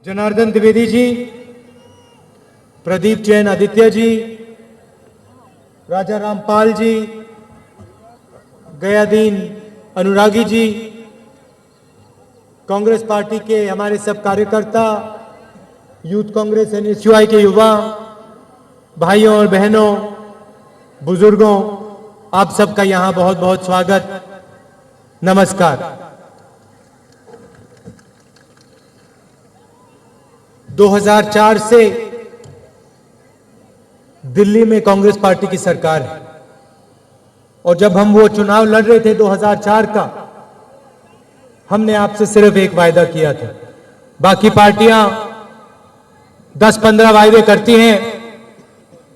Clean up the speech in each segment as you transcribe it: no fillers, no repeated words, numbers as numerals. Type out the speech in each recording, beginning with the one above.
जनार्दन द्विवेदी जी, प्रदीप जैन आदित्य जी, राजा रामपाल जी, गयादीन अनुरागी जी, Congress party के हमारे सब कार्यकर्ता, यूथ कांग्रेस एनएसयूआई के युवा भाइयों और बहनों, बुजुर्गों, आप सबका यहां बहुत बहुत स्वागत, नमस्कार। 2004 से दिल्ली में कांग्रेस पार्टी की सरकार है और जब हम वो चुनाव लड़ रहे थे 2004 का, हमने आपसे सिर्फ एक वायदा किया था। बाकी पार्टियां 10-15 वायदे करती हैं,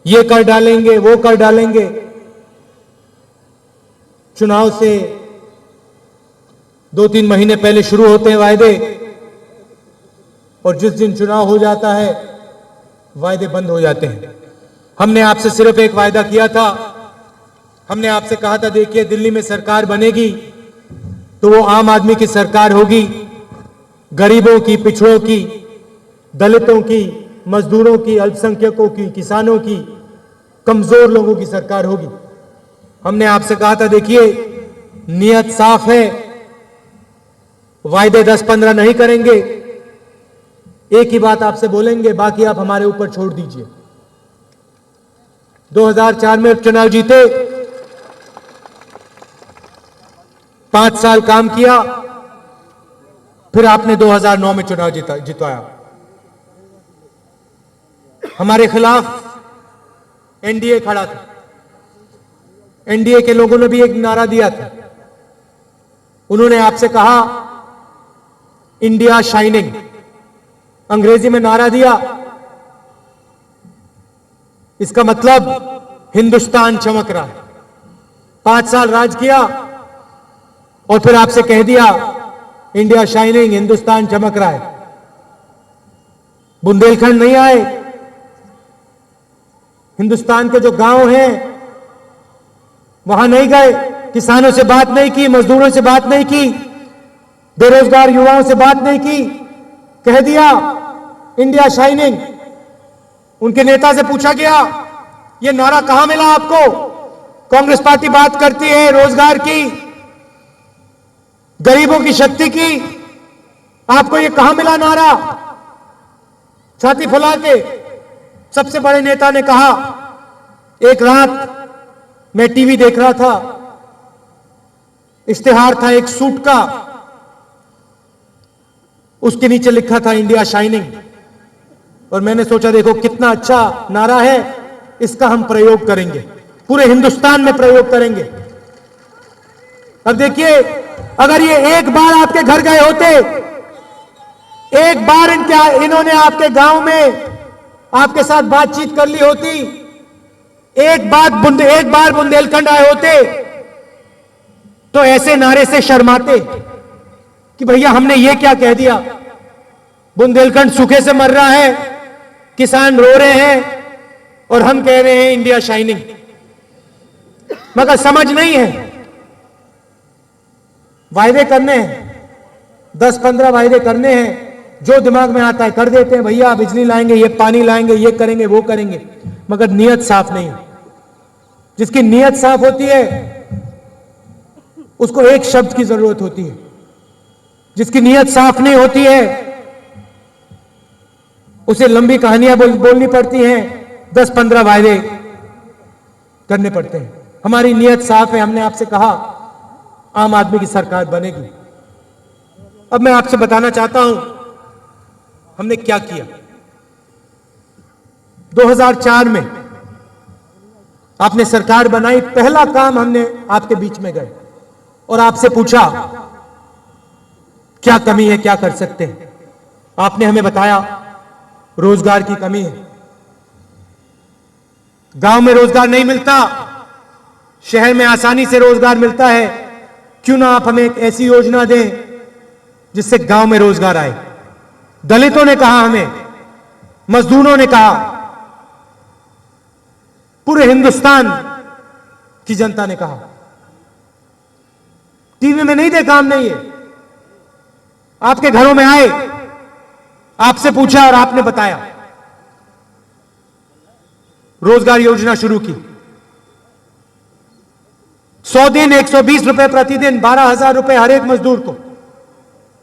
ये कर डालेंगे, वो कर डालेंगे। चुनाव से 2-3 महीने पहले शुरू होते हैं वायदे और जिस दिन चुनाव हो जाता है वायदे बंद हो जाते हैं। हमने आपसे सिर्फ एक वायदा किया था। हमने आपसे कहा था, देखिए दिल्ली में सरकार बनेगी तो वो आम आदमी की सरकार होगी, गरीबों की, पिछड़ों की, दलितों की, मजदूरों की, अल्पसंख्यकों की, किसानों की, कमजोर लोगों की सरकार होगी। हमने आपसे कहा था, देखिए नियत साफ है, वायदे 10-15 नहीं करेंगे, एक ही बात आपसे बोलेंगे, बाकी आप हमारे ऊपर छोड़ दीजिए। 2004 में चुनाव जीते, 5 साल काम किया, फिर आपने 2009 में चुनाव जितवाया। हमारे खिलाफ एनडीए खड़ा था। एनडीए के लोगों ने भी एक नारा दिया था। उन्होंने आपसे कहा, इंडिया शाइनिंग, अंग्रेजी में नारा दिया। इसका मतलब हिंदुस्तान चमक रहा है। 5 साल राज किया और फिर आपसे कह दिया, इंडिया शाइनिंग, हिंदुस्तान चमक रहा है। बुंदेलखंड नहीं आए, हिंदुस्तान के जो गांव हैं वहां नहीं गए, किसानों से बात नहीं की, मजदूरों से बात नहीं की, बेरोजगार युवाओं से बात नहीं की, कह दिया इंडिया शाइनिंग। उनके नेता से पूछा गया, यह नारा कहां मिला आपको? कांग्रेस पार्टी बात करती है रोजगार की, गरीबों की शक्ति की, आपको यह कहां मिला नारा? छाती फुला के सबसे बड़े नेता ने कहा, एक रात मैं टीवी देख रहा था, इश्तिहार था एक सूट का, उसके नीचे लिखा था इंडिया शाइनिंग, और मैंने सोचा देखो कितना अच्छा नारा है, इसका हम प्रयोग करेंगे, पूरे हिंदुस्तान में प्रयोग करेंगे। अब देखिए, अगर ये एक बार आपके घर गए होते, एक बार इन्होंने आपके गांव में आपके साथ बातचीत कर ली होती, एक बार बुंदेलखंड आए होते, तो ऐसे नारे से शर्माते कि भैया हमने ये क्या कह दिया, बुंदेलखंड सूखे से मर रहा है, किसान रो रहे हैं और हम कह रहे हैं इंडिया शाइनिंग। मगर समझ नहीं है, वायदे करने हैं, 10-15 वायदे करने हैं, जो दिमाग में आता है कर देते हैं, भैया बिजली लाएंगे, ये पानी लाएंगे, ये करेंगे, वो करेंगे, मगर नीयत साफ नहीं है। जिसकी नीयत साफ होती है उसको एक शब्द की जरूरत होती है, जिसकी नीयत साफ नहीं होती है उसे लंबी कहानियां बोलनी पड़ती हैं, 10-15 वायदे करने पड़ते हैं। हमारी नीयत साफ है, हमने आपसे कहा आम आदमी की सरकार बनेगी। अब मैं आपसे बताना चाहता हूं हमने क्या किया। 2004 में आपने सरकार बनाई, पहला काम हमने आपके बीच में गए और आपसे पूछा क्या कमी है, क्या कर सकते हैं। आपने हमें बताया रोजगार की कमी है, गांव में रोजगार नहीं मिलता, शहर में आसानी से रोजगार मिलता है, क्यों ना आप हमें एक ऐसी योजना दें जिससे गांव में रोजगार आए। दलितों ने कहा, हमें मजदूरों ने कहा, पूरे हिंदुस्तान की जनता ने कहा। टीवी में नहीं देखा हमने, ये आपके घरों में आए, आपसे पूछा और आपने बताया, रोजगार योजना शुरू की। 100 दिन 120 रुपए प्रतिदिन, 12,000 रुपए हर एक मजदूर को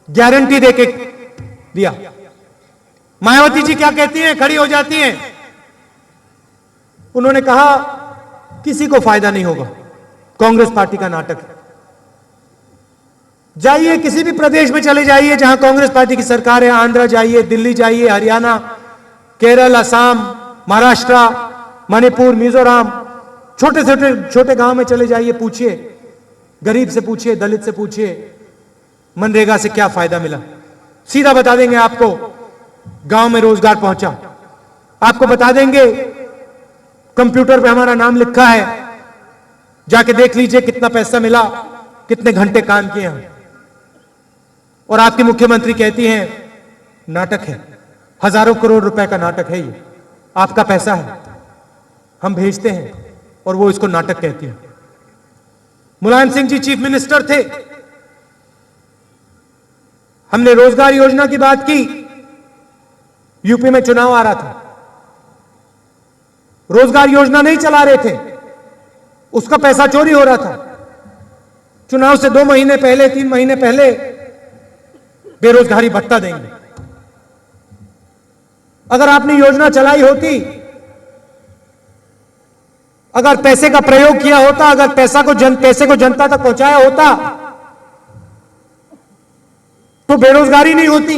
गारंटी देके दिया। मायावती जी क्या कहती हैं, खड़ी हो जाती हैं, उन्होंने कहा किसी को फायदा नहीं होगा, कांग्रेस पार्टी का नाटक है। जाइए किसी भी प्रदेश में चले जाइए जहां कांग्रेस पार्टी की सरकार है, आंध्र जाइए, दिल्ली जाइए, हरियाणा, केरल, असम, महाराष्ट्र, मणिपुर, मिजोरम, छोटे गांव में चले जाइए, पूछिए, गरीब से पूछिए, दलित से पूछिए, मनरेगा से क्या फायदा मिला, सीधा बता देंगे आपको गांव में रोजगार पहुंचा। आपको बता देंगे कंप्यूटर पे हमारा नाम लिखा है, जाके देख लीजिए कितना पैसा मिला, कितने घंटे काम किए हम। और आपकी मुख्यमंत्री कहती हैं नाटक है, हजारों करोड़ रुपए का नाटक है, ये आपका पैसा है, हम भेजते हैं, और वो इसको नाटक कहती है। मुलायम सिंह जी चीफ मिनिस्टर थे, हमने रोजगार योजना की बात की, यूपी में चुनाव आ रहा था, रोजगार योजना नहीं चला रहे थे, उसका पैसा चोरी हो रहा था। चुनाव से 2 महीने पहले, 3 महीने पहले बेरोजगारी भत्ता देंगे। अगर आपने योजना चलाई होती, अगर पैसे का प्रयोग किया होता, अगर पैसे को जनता तक पहुंचाया होता, तो बेरोजगारी नहीं होती।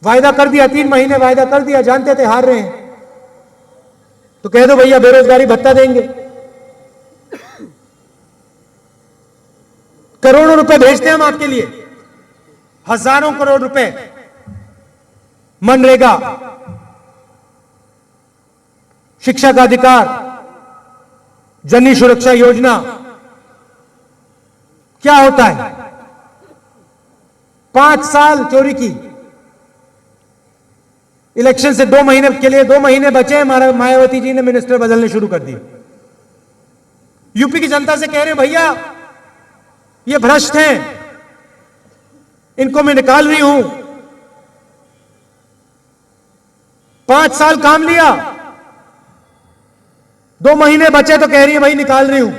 वायदा कर दिया, 3 महीने वायदा कर दिया, जानते थे हार रहे हैं, तो कह दो भैया बेरोजगारी भत्ता देंगे। करोड़ों रुपए भेजते हैं हम आपके लिए, हजारों करोड़ रुपए मनरेगा, शिक्षा का अधिकार, जननी सुरक्षा योजना। क्या होता है, 5 साल चोरी की, इलेक्शन से 2 महीने के लिए 2 महीने बचे, मायावती जी ने मिनिस्टर बदलने शुरू कर दिए। यूपी की जनता से कह रहे हैं भैया ये भ्रष्ट हैं, इनको मैं निकाल रही हूं। 5 साल काम लिया, 2 महीने बचे तो कह रही है भाई निकाल रही हूं।